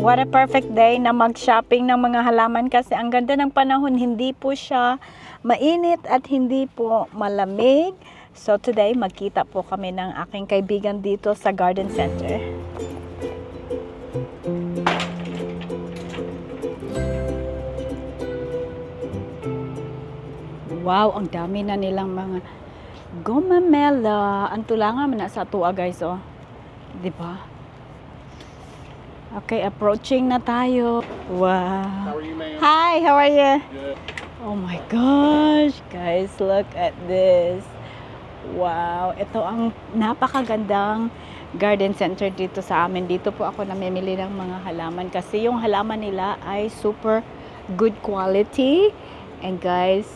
What a perfect day na mag-shopping ng mga halaman kasi ang ganda ng panahon, hindi po siya mainit at hindi po malamig. So today, magkita po kami ng aking kaibigan dito sa garden center. Wow, ang dami na nilang mga gumamela. Ang tulangan na sa tuwa guys, oh. Diba? Okay, approaching na tayo. Wow. How are you, ma'am? Hi, how are you? Good. Oh my gosh, guys, look at this. Wow, ito ang napakagandang garden center dito sa amin. Dito po ako namimili ng mga halaman kasi yung halaman nila ay super good quality. And guys,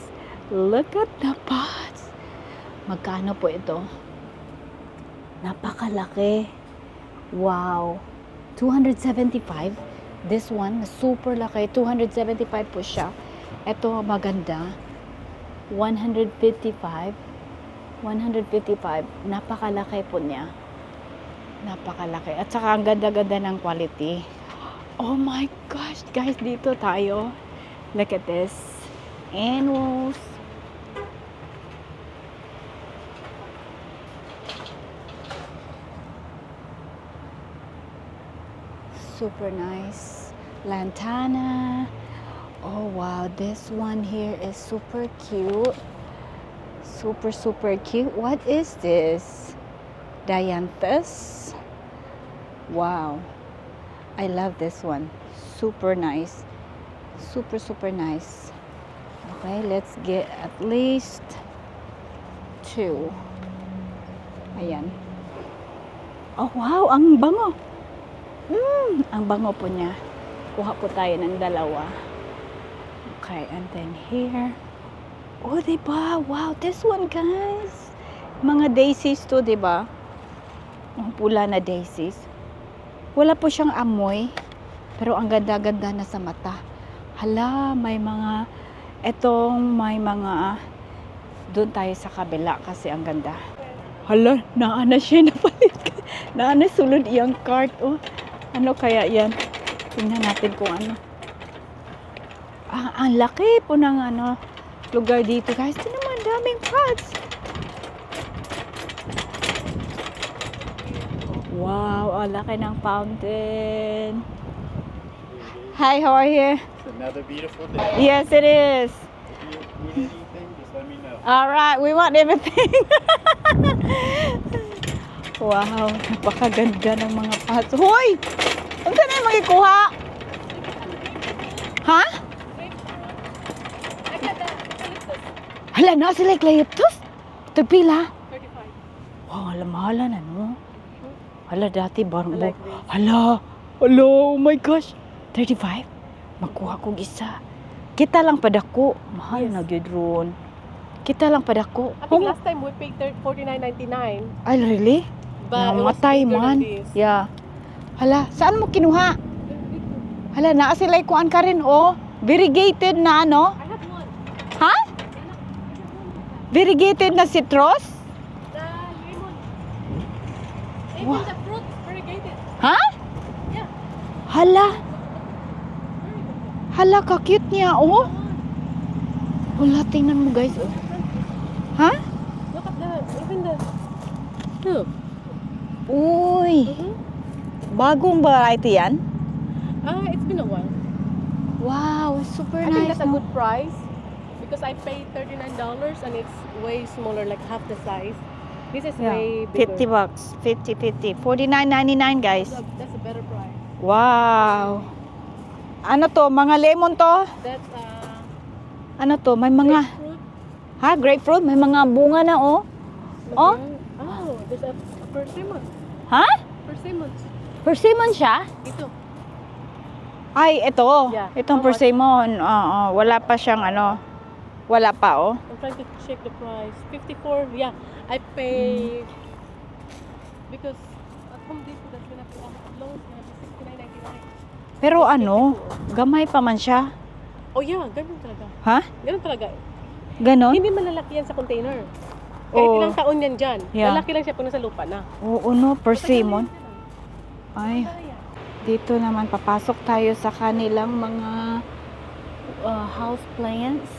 look at the pots. Magkano po ito? Napakalaki. Wow. 275. This one, super laki. 275 po siya. Ito, maganda. 155. 155. Napakalaki po niya. Napakalaki. At saka ang ganda-ganda ng quality. Oh my gosh, guys, dito tayo. Look at this. Annuals. Super nice. Lantana. Oh wow, this one here is super cute. Super cute. What is this? Dianthus. Wow. I love this one. Super nice. Super nice. Okay, let's get at least 2. Ayan. Oh wow, ang bango. Ang bango po niya. Kuha po tayo ng 2. Okay, and then here. Oh, diba? Wow, this one, guys. Mga daisies to, diba? Ang pula na daisies. Wala po siyang amoy. Pero ang ganda-ganda na sa mata. Hala, may mga... may mga... Doon tayo sa kabila kasi ang ganda. Hala, naana siya napalit. Naana sulod iyang cart, oh. Ano kaya yan? Tingnan natin kung ano. Ang laki po ng ano, lugar dito. Guys, ito naman, daming pots. Wow, ang laki ng fountain. Hi, how are you? It's another beautiful day. Yes, it is. If you need anything, just let me know. Alright, we want everything. Wow, napakaganda ng mga pots. Hoy! Ano na yung magikuha? Ha? Hala, na sila eucalyptus? Tagpila? 35. Wow, mahala na, no? Hala, dati barang I like mo. this. Hala, oh my gosh. 35? Makuha ko isa. Kita lang padako. Mahal Yes. na gyud ron. Kita lang padako. I think last time we paid $49.99. Ay, really? But it was Namatay bigger man. than this. Yeah. Hala, saan mo kinuha? Hala, naa sila kuan ka rin, oh. Variegated na ano? I have one. Ha? Variegated na citrus? The lemon. Even Wow. the fruit variegated. Ha? Yeah. Hala, Very good. hala, ka-cute niya, oh. Hala, tingnan mo guys, oh. Ha? Look at the, even the, look. Uy, bagong variety yan? It's been a while. Wow, super I think nice. that's a No? good price because I paid $39 and it's way smaller, like half the size. This is Yeah, way bigger. $50. 50. $49.99 guys. That's a better price. Wow. Ano to? Mga lemon to? That's Ano to? May mga... grapefruit. Ha? Grapefruit? May mga bunga na, oh. Oh? Oh, there's a persimmon. Ha? Persimmons. Persimmon siya? Ito. Ay, ito. Yeah. Itong How much? persimmon. Oo, wala pa siyang ano. Wala pa, oh. I'm trying to check the price. 54. Yeah, I pay because at Home Depot that's gonna be Lowe's gonna be $69.99. Pero ano, gamay pa man siya. Oh yeah, ganun talaga. Ha? Ganun talaga. Ganon? Hindi malalaki yan sa container. Kahit Oo. ilang taon yan dyan. Yeah. Lalaki lang siya pag nasa lupa na. Oo, no, persimmon. Ay, dito naman papasok tayo sa kanilang mga house plants.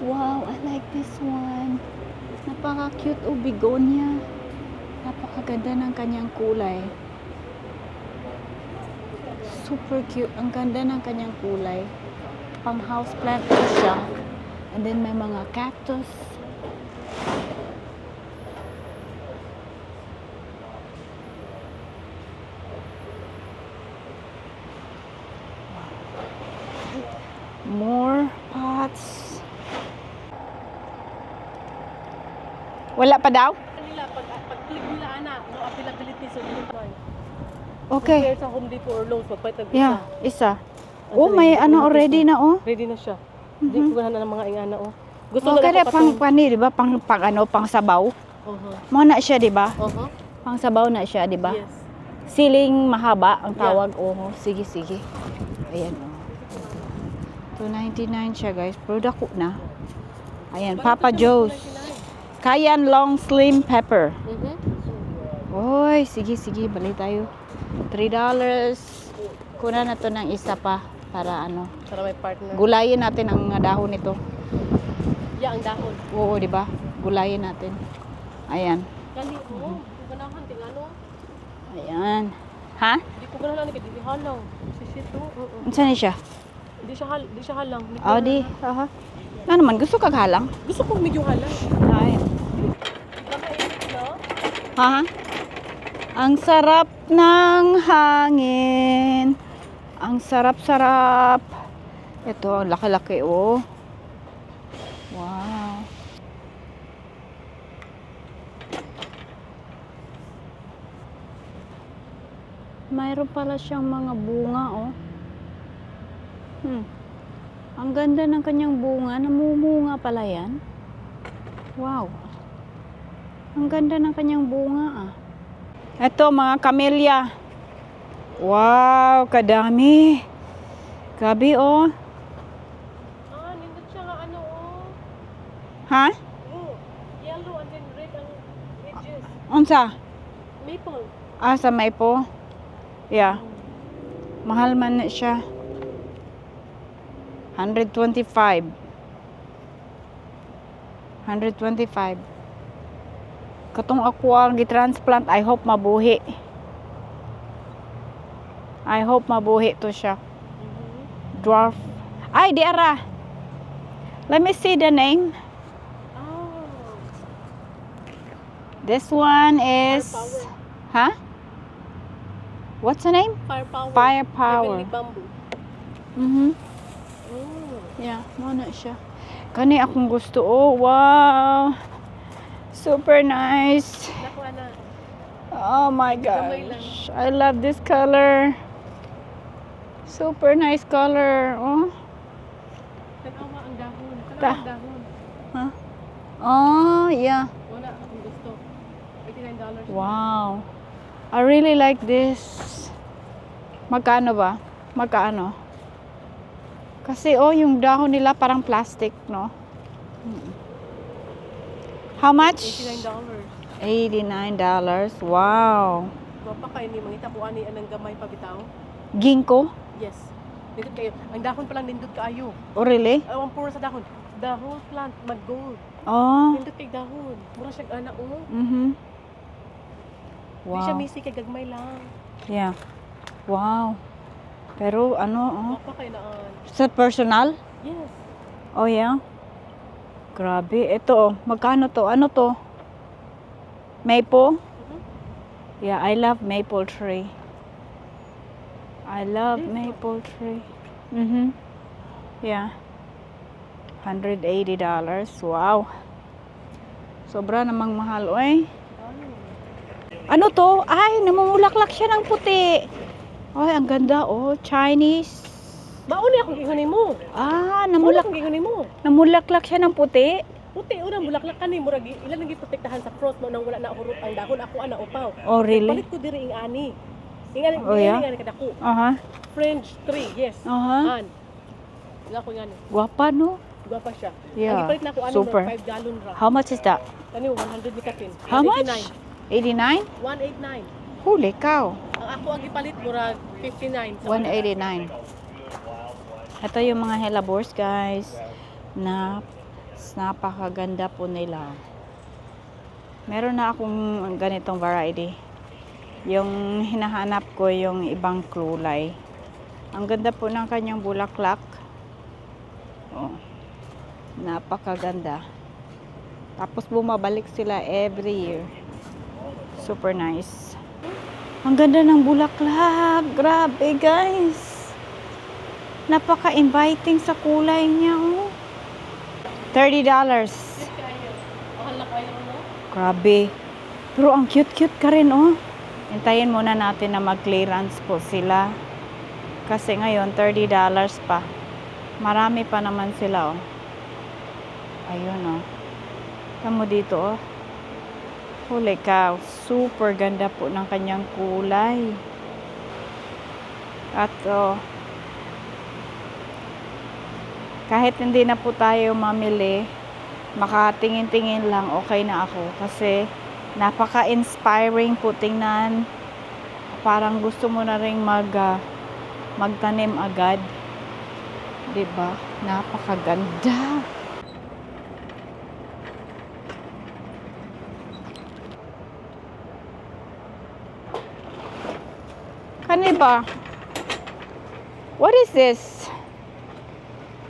Wow, I like this one. Napaka-cute o begonia. Napakaganda ng kanyang kulay. Super cute. Ang ganda ng kanyang kulay. Pang house plant ko siya. And then may mga cactus. More pots. Wala pa daw? Kanila, pag-click nila, ana, no availability sa dito. Okay. Compare sa Home Depot or Lowe's, magpalitan isa. Yeah, isa. Ang Oh, may sarili, ano ito, already na oh. Ready na siya. Hindi ko na ng mga ingana, oh. Gusto Oh, na kada ako pang patong. pani, di ba? Pang ano, pang sabaw. Mo na siya, di ba? Pang sabaw na siya, di ba? Yes. Siling mahaba ang tawag. Oh, sige, sige. Ayan oh. 299 siya, guys. Pero dako na. Ayan, Papa Joe's. Cayenne long slim pepper. Oy, sige, sige. Balik tayo. $3. Kuna na to ng isa pa para ano. Para may partner. Gulayin natin ang dahon nito. Yeah, ang dahon. Oo, di ba? Gulayin natin. Ayan. Kali, oh. Hindi ko ganahan, tingano. Ayan. Ha? Hindi ko ganahan, hindi halang. Sisito. Unsa ni siya? Hindi siya halang. Hindi ko Oh, di. ganahan. Aha. Ano naman, gusto kag halang? Gusto ko medyo halang. Ay. Mainit, no? Ha? Ang sarap ng hangin. Ang sarap-sarap. Ito, ang laki-laki oh. Wow. Mayroon pala siyang mga bunga oh. Ang ganda ng kanyang bunga. Namumunga pala yan. Wow. Ang ganda ng kanyang bunga ah. Ito mga camellia. Wow, kadami. Gabi oh. Nindot siya nga ano, oh. Ha? Oh, yellow and then red ang edges. Unsa? Maple. Ah, sa Maipo? Yeah. Mahal man na siya. 125. 125. Katong ako ang gitransplant, I hope mabuhi. I hope mabuhi to siya. Dwarf. Ay, di ara. Let me see the name. Oh. This one is... Firepower. Huh? What's the name? Firepower. Firepower. Heavenly bamboo. Oh. Yeah, muna siya. Kani akong gusto. Oh, wow. Super nice. Nakuha na. Oh my gosh. I love this color. Super nice color. Oh. Tanawa ang dahon. Ta. Tanawa ang dahon. Huh? Oh, yeah. Wala akong gusto. $89. Wow. I really like this. Magkano ba? Magkano? Kasi oh, yung dahon nila parang plastic, no? How much? $89. $89. Wow. Mapa kayo ni mangita po ani anang gamay pa bitaw. Ginkgo? Yes. Nindot kayo. Ang dahon pa lang nindot kaayo. Oh, really? Ang puro sa dahon. The whole plant mag-gold. Oh. Nindot kay dahon. Mura siya ana oh. Di siya Wow. misi kay gagmay lang. Yeah. Wow. Pero ano, oh. Mapa kayo naan. Sa personal? Yes. Oh, yeah. Grabe. Ito, oh. Magkano to? Ano to? Maple? Yeah, I love maple tree. I love maple tree. Yeah. $180. Wow. Sobra namang mahal, oy. Ano to? Ay, namumulaklak siya ng puti. Ay, ang ganda, oh. Chinese. Mauni akong gihunin mo. Ah, Mula akong gihunin mo. namulaklak siya ng puti. Puti una bulaklak kani murag ilan nang giprotektahan sa frost mo nang wala na hurot ang dahon ako ana upaw. Oh, really? Palit ko diri ing ani. Ingani Oh, yeah? ingani kadako. Aha. French tree, yes. Aha. An. Wala ko ngani. Guwapa, no? Gwapa siya. Yeah. Ang ipalit na ako ano Super. 5 gallon ra. How much is that? Kani 100 ni katin. How much? 89? 189. Holy cow. Ang ako ang ipalit murag 59. 189. Ito yung mga hellebores, guys. Napakaganda po nila. Meron na akong ganitong variety. Yung hinahanap ko yung ibang kulay. Ang ganda po ng kanyang bulaklak. Oh, napakaganda. Tapos bumabalik sila every year. Super nice. Ang ganda ng bulaklak. Grabe, guys. Napaka-inviting sa kulay niya. Oh. $30. Grabe. Pero ang cute-cute ka rin, oh. Hintayin muna natin na mag-clearance po sila. Kasi ngayon, $30 pa. Marami pa naman sila, oh. Ayun, oh. Tamo dito, oh. Holy cow. Super ganda po ng kanyang kulay. At, oh, kahit hindi na po tayo mamili, makatingin-tingin lang, okay na ako. Kasi, napaka-inspiring po tingnan. Parang gusto mo na ring magtanim agad. 'Di ba? Napakaganda. Kani ba? What is this?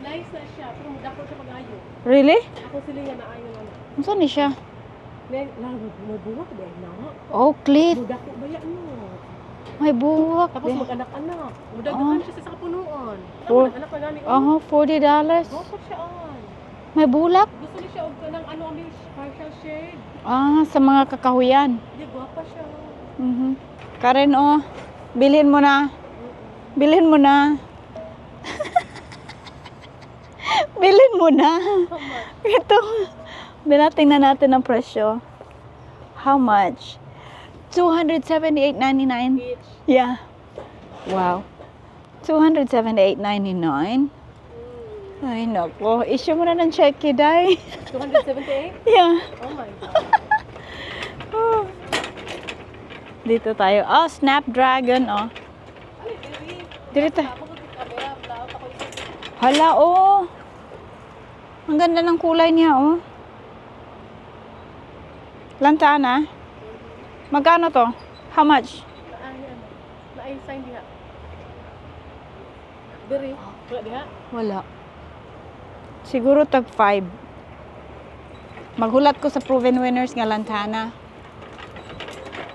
Nice na siya, pero dako siya pag-ayo. Really? Ako sila nga naayo na. Unsa ni siya? May buwak ba na? Oh, cliff. Dako ba yan mo? May buwak. Tapos mag-anak-anak. Mudagdagan siya sa kapunuan. For- Anak na gani. $40. Gusto siya on. May bulak? Gusto niya siya og kanang ano ang partial shade. Sa mga kakahuyan. Di gwapa siya. Karen, oh. Bilhin mo na. Bilhin mo na. Bilhin mo na. Ito. Binating na natin ang presyo. How much? $278.99. Each. Yeah. Wow. $278.99. Ay, nako. Issue mo na ng cheque, Day. 278? Yeah. Oh my God. Oh. Dito tayo. Oh, Snapdragon, oh. Ay, baby. Dito. Ako sa camera, laot ako isa. Hala, oh. Ang ganda ng kulay niya, oh. Lantana. Magkano to? How much? Naay sign diha. Diri, wala diha. Wala. Siguro tag 5. Maghulat ko sa proven winners nga lantana.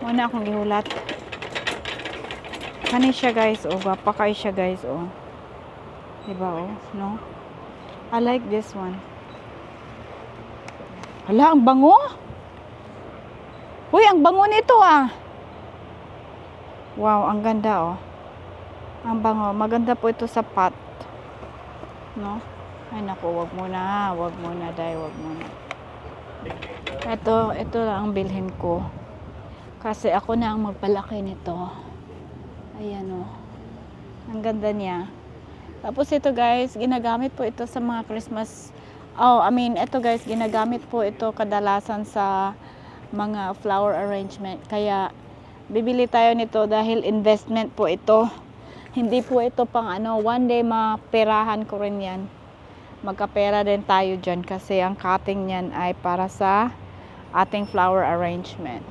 Wala akong gihulat. Kani siya, guys, oh. Gwapa kay siya, guys, oh. Diba, oh? No? I like this one. Hala, ang bango. Uy, ang bango nito, ah. Wow, ang ganda, oh. Ang bango. Maganda po ito sa pot. No? Ay, naku, wag muna. Wag muna, Day. Wag muna. Ito lang ang bilhin ko. Kasi ako na ang magpalaki nito. Ayan, oh. Ang ganda niya. Tapos ito, guys, ginagamit po ito sa mga Christmas. Ito, guys, ginagamit po ito kadalasan sa mga flower arrangement. Kaya, bibili tayo nito dahil investment po ito. Hindi po ito pang one day maperahan ko rin yan. Magkapera din tayo dyan kasi ang cutting niyan ay para sa ating flower arrangement.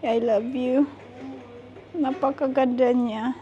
I love you. Napakaganda niya.